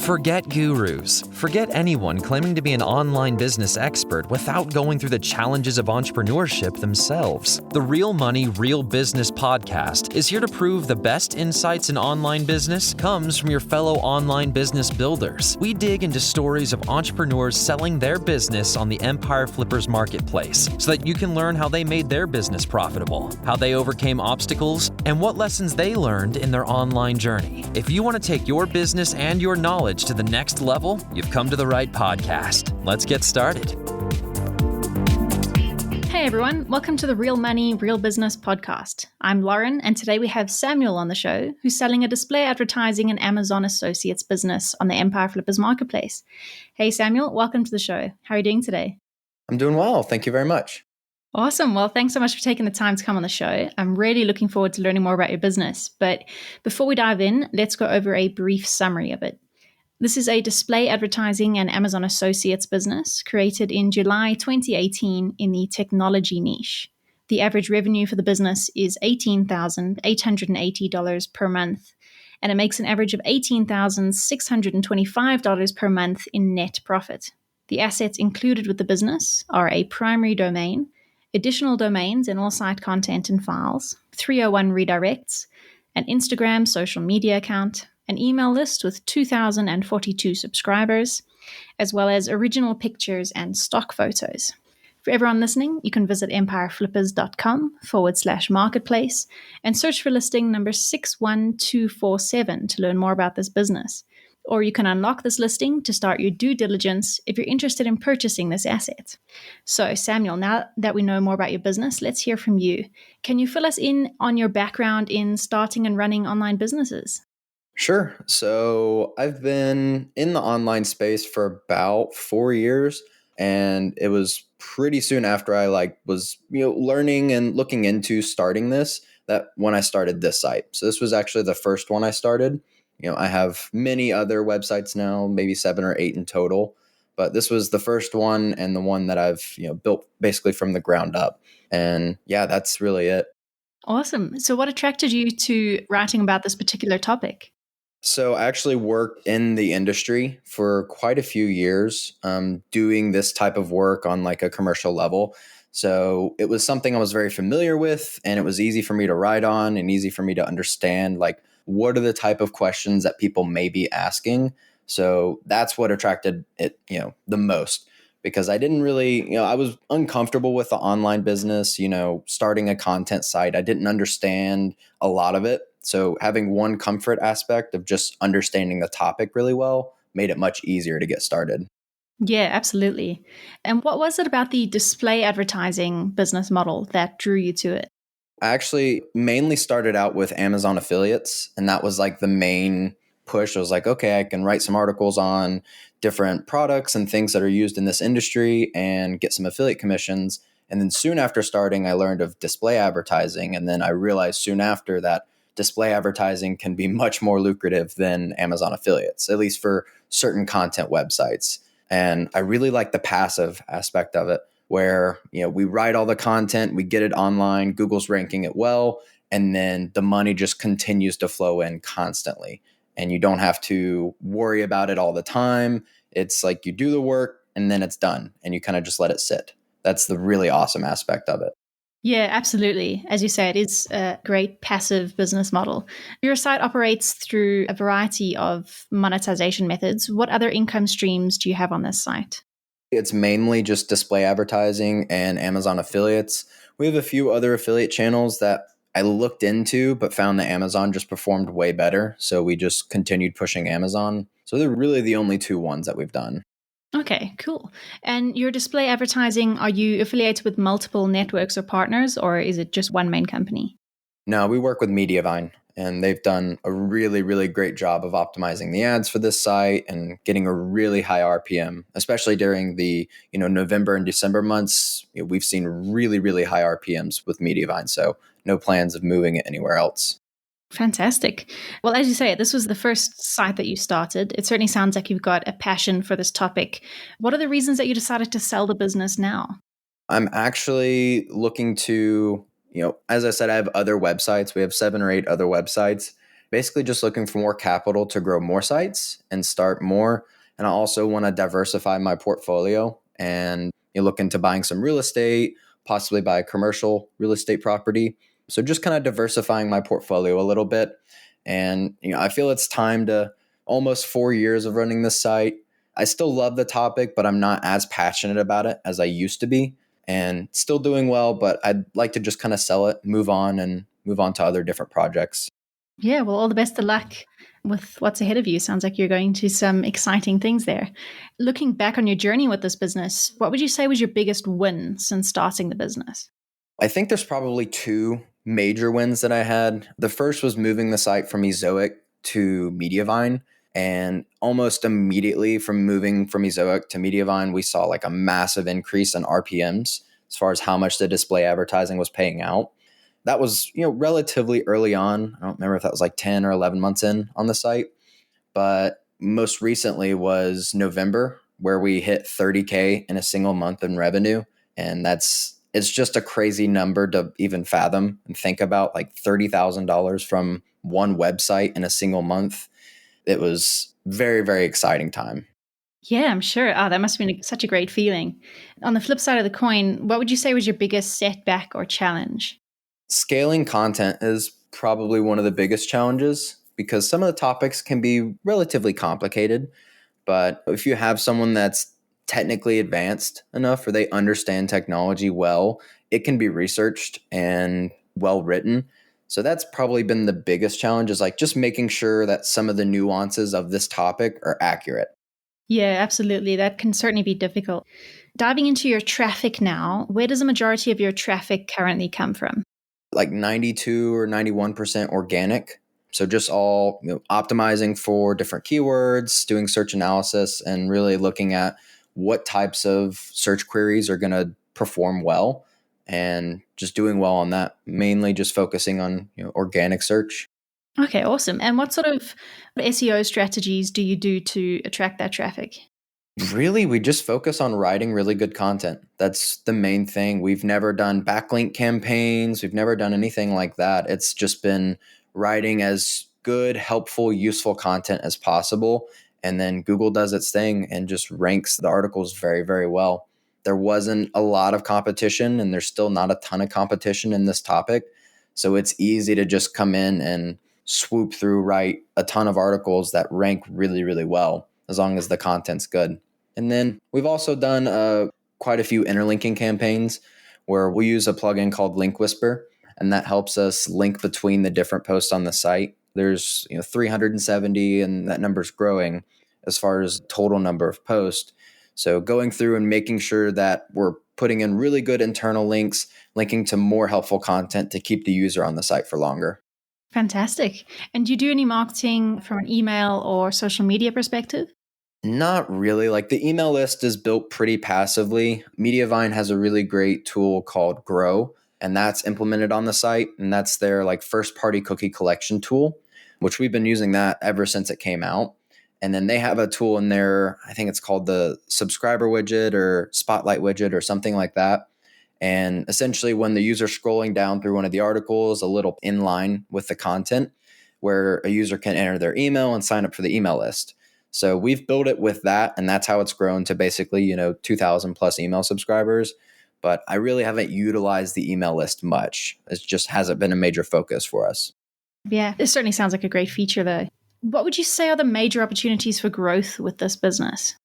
Forget gurus. Forget anyone claiming to be an online business expert without going through the challenges of entrepreneurship themselves. The Real Money, Real Business podcast is here to prove the best insights in online business comes from your fellow online business builders. We dig into stories of entrepreneurs selling their business on the Empire Flippers marketplace so that you can learn how they made their business profitable, how they overcame obstacles, and what lessons they learned in their online journey. If you want to take your business and your knowledge to the next level, you've come to the right podcast. Let's get started. Hey everyone, welcome to the Real Money, Real Business podcast. I'm Lauren, and today we have Samuel on the show, who's selling a display advertising and Amazon Associates business on the Empire Flippers marketplace. Hey Samuel, welcome to the show. How are you doing today? I'm doing well. Thank you very much. Awesome. Well, thanks so much for taking the time to come on the show. I'm really looking forward to learning more about your business. But before we dive in, let's go over a brief summary of it. This is a display advertising and Amazon Associates business created in July 2018 in the technology niche. The average revenue for the business is $18,880 per month, and it makes an average of $18,625 per month in net profit. The assets included with the business are a primary domain, additional domains and all site content and files, 301 redirects, an Instagram social media account, an email list with 2,042 subscribers, as well as original pictures and stock photos. For everyone listening, you can visit empireflippers.com/marketplace and search for listing number 61247 to learn more about this business. Or you can unlock this listing to start your due diligence if you're interested in purchasing this asset. So, Samuel, now that we know more about your business, let's hear from you. Can you fill us in on your background in starting and running online businesses? Sure. So I've been in the online space for about 4 years, and it was pretty soon after I was learning and looking into starting this that when I started this site. So this was actually the first one I started. I have many other websites now, maybe 7 or 8 in total, but this was the first one and the one that I've built basically from the ground up. And yeah, that's really it. Awesome. So what attracted you to writing about this particular topic? So I actually worked in the industry for quite a few years, doing this type of work on like a commercial level. So it was something I was very familiar with, and it was easy for me to write on and easy for me to understand, like, what are the type of questions that people may be asking. So that's what attracted it, the most, because I didn't really, I was uncomfortable with the online business, starting a content site. I didn't understand a lot of it. So having one comfort aspect of just understanding the topic really well made it much easier to get started. Yeah, absolutely. And what was it about the display advertising business model that drew you to it? I actually mainly started out with Amazon affiliates, and that was like the main push. I was like, okay, I can write some articles on different products and things that are used in this industry and get some affiliate commissions. And then soon after starting, I learned of display advertising. And then I realized soon after that display advertising can be much more lucrative than Amazon affiliates, at least for certain content websites. And I really like the passive aspect of it, where we write all the content, we get it online, Google's ranking it well, and then the money just continues to flow in constantly. And you don't have to worry about it all the time. It's like you do the work and then it's done, and you kind of just let it sit. That's the really awesome aspect of it. Yeah, absolutely. As you say, it is a great passive business model. Your site operates through a variety of monetization methods. What other income streams do you have on this site? It's mainly just display advertising and Amazon affiliates. We have a few other affiliate channels that I looked into, but found that Amazon just performed way better. So we just continued pushing Amazon. So they're really the only 2 ones that we've done. Okay, cool. And your display advertising, are you affiliated with multiple networks or partners, or is it just one main company? No, we work with Mediavine, and they've done a really, really great job of optimizing the ads for this site and getting a really high RPM, especially during the November and December months. We've seen really, really high RPMs with Mediavine, so no plans of moving it anywhere else. Fantastic. Well, as you say, this was the first site that you started. It certainly sounds like you've got a passion for this topic. What are the reasons that you decided to sell the business now? I'm actually looking to, as I said, I have other websites. We have 7 or 8 other websites. Basically just looking for more capital to grow more sites and start more. And I also want to diversify my portfolio and look into buying some real estate, possibly buy a commercial real estate property. So just kind of diversifying my portfolio a little bit. And I feel it's time to almost 4 years of running this site. I still love the topic, but I'm not as passionate about it as I used to be, and still doing well, but I'd like to just kind of sell it, move on to other different projects. Yeah, well, all the best of luck with what's ahead of you. Sounds like you're going to some exciting things there. Looking back on your journey with this business, what would you say was your biggest win since starting the business? I think there's probably two major wins that I had. The first was moving the site from Ezoic to Mediavine. And almost immediately from moving from Ezoic to Mediavine, we saw like a massive increase in RPMs as far as how much the display advertising was paying out. That was, relatively early on. I don't remember if that was like 10 or 11 months in on the site, but most recently was November, where we hit 30K in a single month in revenue. And it's just a crazy number to even fathom and think about, like $30,000 from one website in a single month. It was very, very exciting time. Yeah, I'm sure. Oh, that must have been such a great feeling. On the flip side of the coin, what would you say was your biggest setback or challenge? Scaling content is probably one of the biggest challenges because some of the topics can be relatively complicated. But if you have someone that's technically advanced enough or they understand technology well, it can be researched and well written. So that's probably been the biggest challenge, is like just making sure that some of the nuances of this topic are accurate. Yeah, absolutely. That can certainly be difficult. Diving into your traffic now, where does the majority of your traffic currently come from? Like 92 or 91% organic. So just all optimizing for different keywords, doing search analysis, and really looking at what types of search queries are going to perform well, and just doing well on that. Mainly just focusing on organic search. Okay, awesome. And what sort of SEO strategies do you do to attract that traffic? Really, we just focus on writing really good content. That's the main thing. We've never done backlink campaigns. We've never done anything like that. It's just been writing as good, helpful, useful content as possible. And then Google does its thing and just ranks the articles very, very well. There wasn't a lot of competition, and there's still not a ton of competition in this topic. So it's easy to just come in and swoop through, write a ton of articles that rank really, really well, as long as the content's good. And then we've also done quite a few interlinking campaigns where we use a plugin called Link Whisper, and that helps us link between the different posts on the site. There's 370, and that number's growing as far as total number of posts. So going through and making sure that we're putting in really good internal links, linking to more helpful content to keep the user on the site for longer. Fantastic. And do you do any marketing from an email or social media perspective? Not really. Like the email list is built pretty passively. Mediavine has a really great tool called Grow, and that's implemented on the site. And that's their like first party cookie collection tool, which we've been using that ever since it came out. And then they have a tool in there, I think it's called the subscriber widget or spotlight widget or something like that. And essentially when the user's scrolling down through one of the articles, a little in line with the content, where a user can enter their email and sign up for the email list. So we've built it with that, and that's how it's grown to basically, 2,000 plus email subscribers. But I really haven't utilized the email list much. It just hasn't been a major focus for us. Yeah, this certainly sounds like a great feature, though. What would you say are the major opportunities for growth with this business?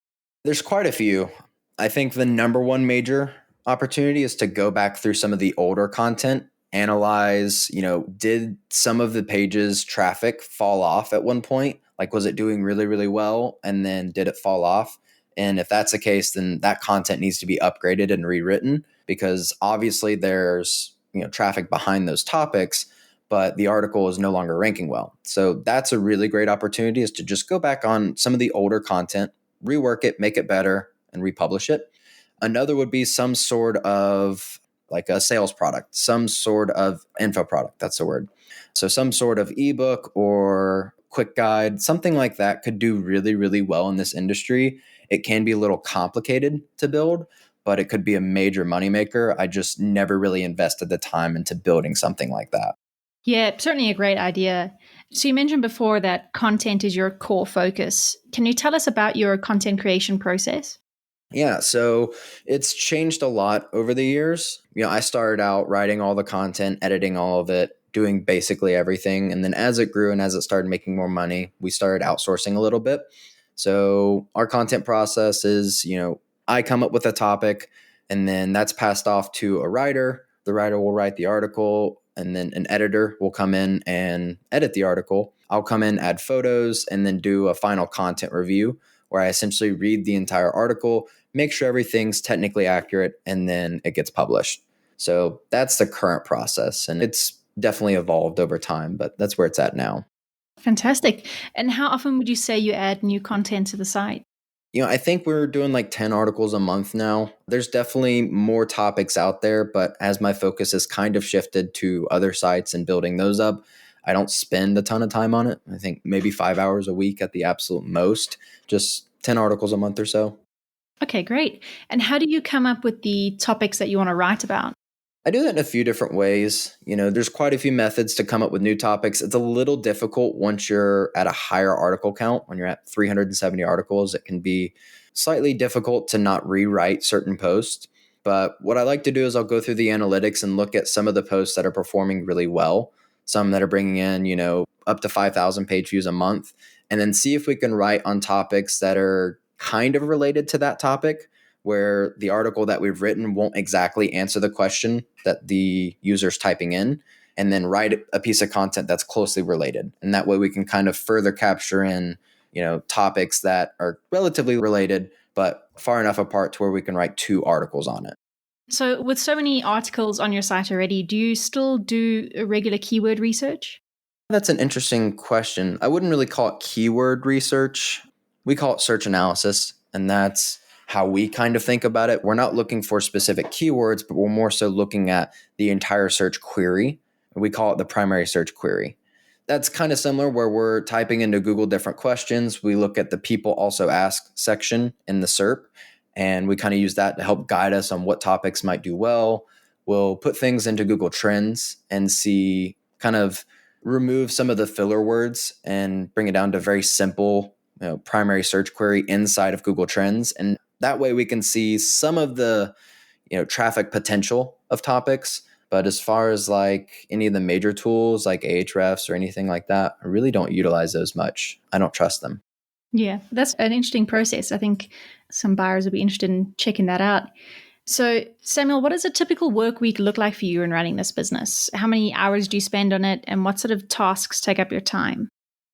There's quite a few. I think the number one major opportunity is to go back through some of the older content, analyze, did some of the pages traffic fall off at one point? Like, was it doing really, really well? And then did it fall off? And if that's the case, then that content needs to be upgraded and rewritten, because obviously there's, traffic behind those topics, but the article is no longer ranking well. So that's a really great opportunity, is to just go back on some of the older content, rework it, make it better, and republish it. Another would be some sort of like a sales product, some sort of info product. That's the word. So some sort of ebook or quick guide, something like that could do really, really well in this industry. It can be a little complicated to build, but it could be a major moneymaker. I just never really invested the time into building something like that. Yeah, certainly a great idea. So you mentioned before that content is your core focus. Can you tell us about your content creation process? Yeah, so it's changed a lot over the years. I started out writing all the content, editing all of it, doing basically everything. And then as it grew and as it started making more money, we started outsourcing a little bit. So our content process is, I come up with a topic and then that's passed off to a writer. The writer will write the article and then an editor will come in and edit the article. I'll come in, add photos, and then do a final content review where I essentially read the entire article, make sure everything's technically accurate, and then it gets published. So that's the current process. And it's definitely evolved over time, but that's where it's at now. Fantastic. And how often would you say you add new content to the site? I think we're doing like 10 articles a month now. There's definitely more topics out there, but as my focus has kind of shifted to other sites and building those up, I don't spend a ton of time on it. I think maybe 5 hours a week at the absolute most, just 10 articles a month or so. Okay, great. And how do you come up with the topics that you want to write about? I do that in a few different ways. There's quite a few methods to come up with new topics. It's a little difficult once you're at a higher article count. When you're at 370 articles, it can be slightly difficult to not rewrite certain posts. But what I like to do is I'll go through the analytics and look at some of the posts that are performing really well, some that are bringing in, up to 5,000 page views a month, and then see if we can write on topics that are kind of related to that topic, where the article that we've written won't exactly answer the question that the user's typing in, and then write a piece of content that's closely related. And that way we can kind of further capture in, topics that are relatively related, but far enough apart to where we can write 2 articles on it. So with so many articles on your site already, do you still do regular keyword research? That's an interesting question. I wouldn't really call it keyword research. We call it search analysis, and that's how we kind of think about it. We're not looking for specific keywords, but we're more so looking at the entire search query. We call it the primary search query. That's kind of similar where we're typing into Google different questions. We look at the people also ask section in the SERP, and we kind of use that to help guide us on what topics might do well. We'll put things into Google Trends and see, kind of remove some of the filler words and bring it down to very simple, primary search query inside of Google Trends. And that way we can see some of the, traffic potential of topics. But as far as like any of the major tools like Ahrefs or anything like that, I really don't utilize those much. I don't trust them. Yeah, that's an interesting process. I think some buyers would be interested in checking that out. So, Samuel, what does a typical work week look like for you in running this business? How many hours do you spend on it, and what sort of tasks take up your time?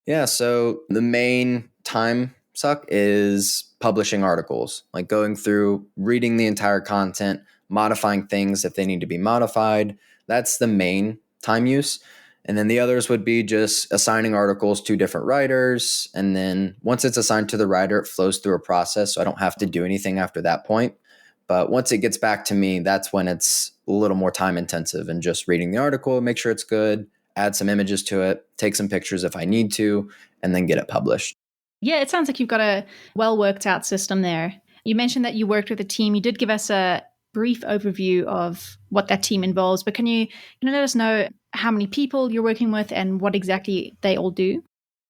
Yeah, so the main time suck is publishing articles, like going through, reading the entire content, modifying things if they need to be modified. That's the main time use. And then the others would be just assigning articles to different writers. And then once it's assigned to the writer, it flows through a process. So I don't have to do anything after that point. But once it gets back to me, that's when it's a little more time intensive and just reading the article, make sure it's good, add some images to it, take some pictures if I need to, and then get it published. Yeah, it sounds like you've got a well worked out system there. You mentioned that you worked with a team. You did give us a brief overview of what that team involves, but can you let us know how many people you're working with and what exactly they all do?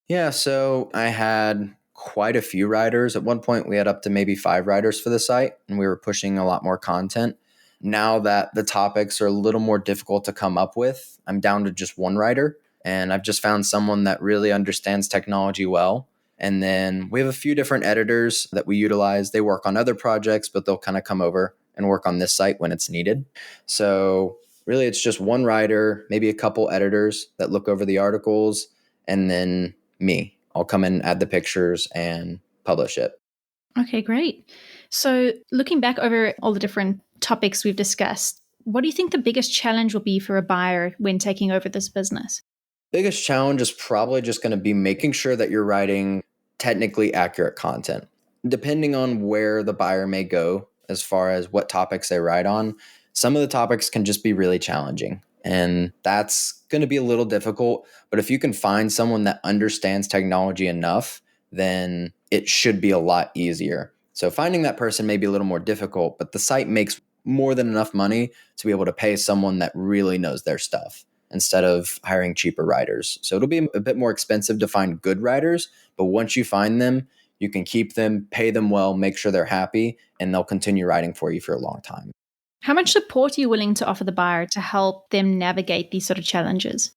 Yeah, so I had quite a few writers. At one point, we had up to maybe 5 writers for the site, and we were pushing a lot more content. Now that the topics are a little more difficult to come up with, I'm down to just 1 writer, and I've just found someone that really understands technology well. And then we have a few different editors that we utilize. They work on other projects, but they'll kind of come over and work on this site when it's needed. So really, it's just 1 writer, maybe a couple editors that look over the articles, and then me. I'll come in, add the pictures, and publish it. Okay, great. So looking back over all the different topics we've discussed, what do you think the biggest challenge will be for a buyer when taking over this business? Biggest challenge is probably just going to be making sure that you're writing technically accurate content. Depending on where the buyer may go as far as what topics they write on, some of the topics can just be really challenging. And that's going to be a little difficult. But if you can find someone that understands technology enough, then it should be a lot easier. So finding that person may be a little more difficult, but the site makes more than enough money to be able to pay someone that really knows their stuff. instead of hiring cheaper writers. So it'll be a bit more expensive to find good writers, but once you find them, you can keep them, pay them well, make sure they're happy, and they'll continue writing for you for a long time. How much support are you willing to offer the buyer to help them navigate these sort of challenges?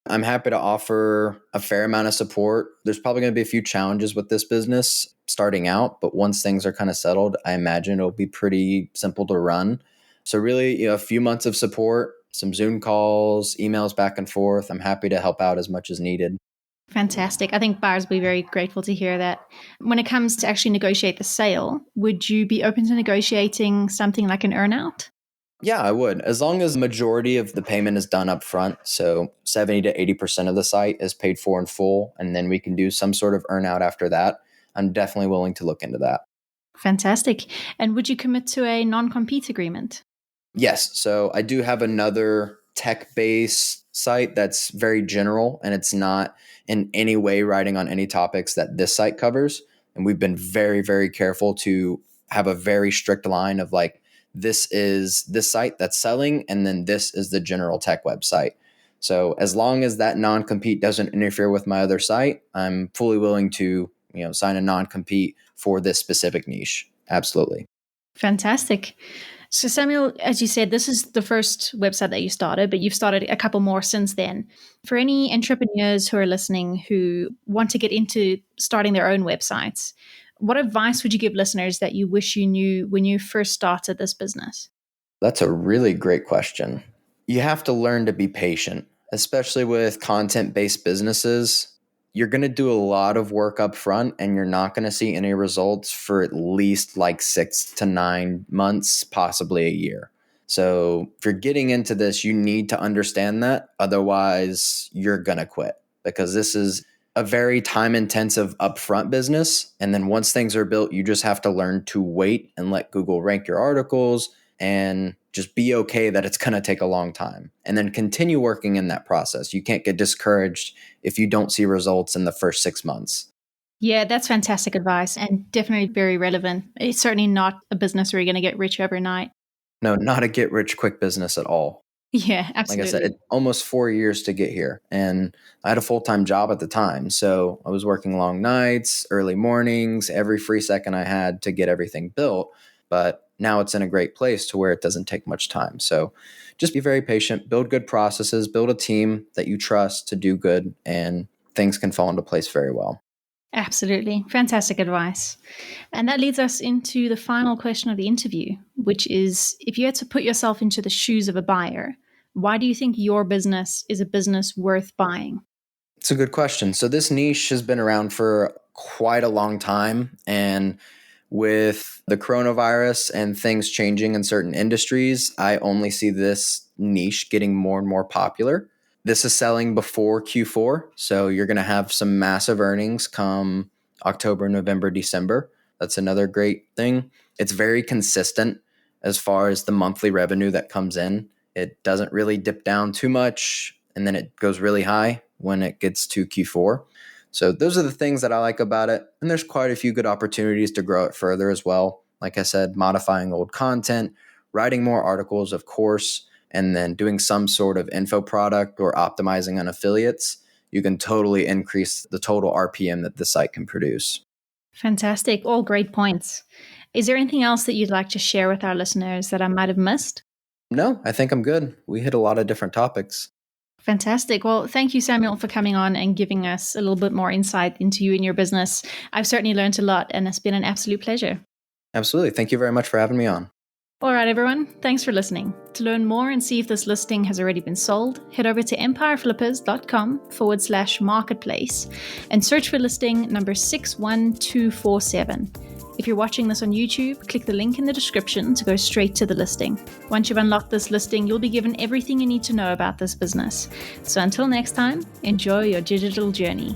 I'm happy to offer a fair amount of support. There's probably going to be a few challenges with this business starting out, but once things are kind of settled, I imagine it'll be pretty simple to run. So really, a few months of support, some Zoom calls, emails back and forth. I'm happy to help out as much as needed. Fantastic. I think buyers will be very grateful to hear that. When it comes to actually negotiate the sale, would you be open to negotiating something like an earnout? Yeah, I would. As long as the majority of the payment is done up front. So 70 to 80% of the site is paid for in full, and then we can do some sort of earnout after that. I'm definitely willing to look into that. Fantastic. And would you commit to a non-compete agreement? Yes. So I do have another tech-based site that's very general, and it's not in any way writing on any topics that this site covers. And we've been very, very careful to have a very strict line of like, this is this site that's selling, and then this is the general tech website. So as long as that non-compete doesn't interfere with my other site, I'm fully willing to, sign a non-compete for this specific niche. Absolutely. Fantastic. So Samuel, as you said, this is the first website that you started, but you've started a couple more since then. For any entrepreneurs who are listening who want to get into starting their own websites, what advice would you give listeners that you wish you knew when you first started this business? That's a really great question. You have to learn to be patient, especially with content-based businesses. You're going to do a lot of work up front, and you're not going to see any results for at least like 6 to 9 months, possibly a year. So if you're getting into this, you need to understand that. Otherwise, you're going to quit, because this is a very time-intensive upfront business. And then once things are built, you just have to learn to wait and let Google rank your articles, and just be okay that it's going to take a long time, and then continue working in that process. You can't get discouraged if you don't see results in the first 6 months. Yeah, that's fantastic advice, and definitely very relevant. It's certainly not a business where you're going to get rich overnight. No, not a get rich quick business at all. Yeah, absolutely. Like I said, almost 4 years to get here, and I had a full-time job at the time. So I was working long nights, early mornings, every free second I had to get everything built. But now it's in a great place to where it doesn't take much time. So just be very patient, build good processes, build a team that you trust to do good, and things can fall into place very well. Absolutely. Fantastic advice. And that leads us into the final question of the interview, which is, if you had to put yourself into the shoes of a buyer, why do you think your business is a business worth buying? It's a good question. So this niche has been around for quite a long time, and with the coronavirus and things changing in certain industries, I only see this niche getting more and more popular. This is selling before Q4, so you're going to have some massive earnings come October, November, December. That's another great thing. It's very consistent as far as the monthly revenue that comes in. It doesn't really dip down too much, and then it goes really high when it gets to Q4. So those are the things that I like about it. And there's quite a few good opportunities to grow it further as well. Like I said, modifying old content, writing more articles, of course, and then doing some sort of info product or optimizing on affiliates. You can totally increase the total RPM that the site can produce. Fantastic. All great points. Is there anything else that you'd like to share with our listeners that I might have missed? No, I think I'm good. We hit a lot of different topics. Fantastic. Well, thank you, Samuel, for coming on and giving us a little bit more insight into you and your business. I've certainly learned a lot, and it's been an absolute pleasure. Absolutely. Thank you very much for having me on. All right, everyone. Thanks for listening. To learn more and see if this listing has already been sold, head over to empireflippers.com/marketplace and search for listing number 61247. If you're watching this on YouTube, click the link in the description to go straight to the listing. Once you've unlocked this listing, you'll be given everything you need to know about this business. So until next time, enjoy your digital journey.